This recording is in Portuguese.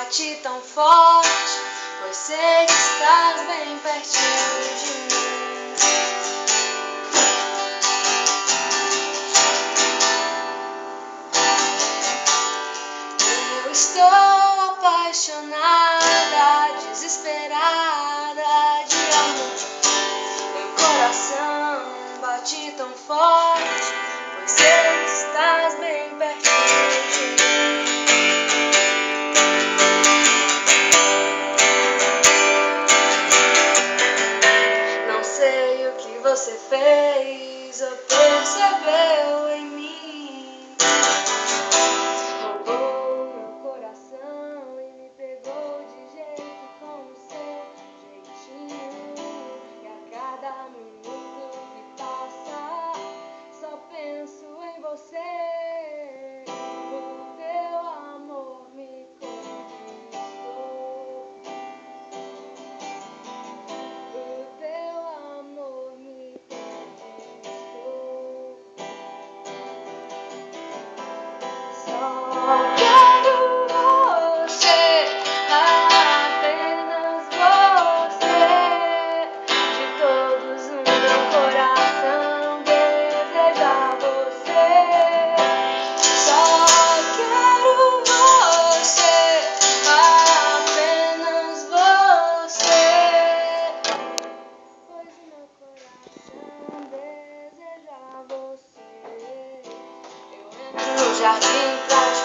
bate tão forte, pois sei que estás bem pertinho de mim. Eu estou apaixonada, desesperada de amor. Meu coração bate tão forte, pois sei que estás bem pertinho de mim. Não sei o que você fez ou percebeu em mim. Roubou meu coração e me pegou de jeito com o seu jeitinho. E a cada minuto que passa, só penso em você. O teu amor me conquistou. O teu amor me conquistou. Só quero você, apenas você. De todos no meu coração deseja você. Só quero você, apenas você. Pois o meu coração deseja você. Eu entro no jardim pra te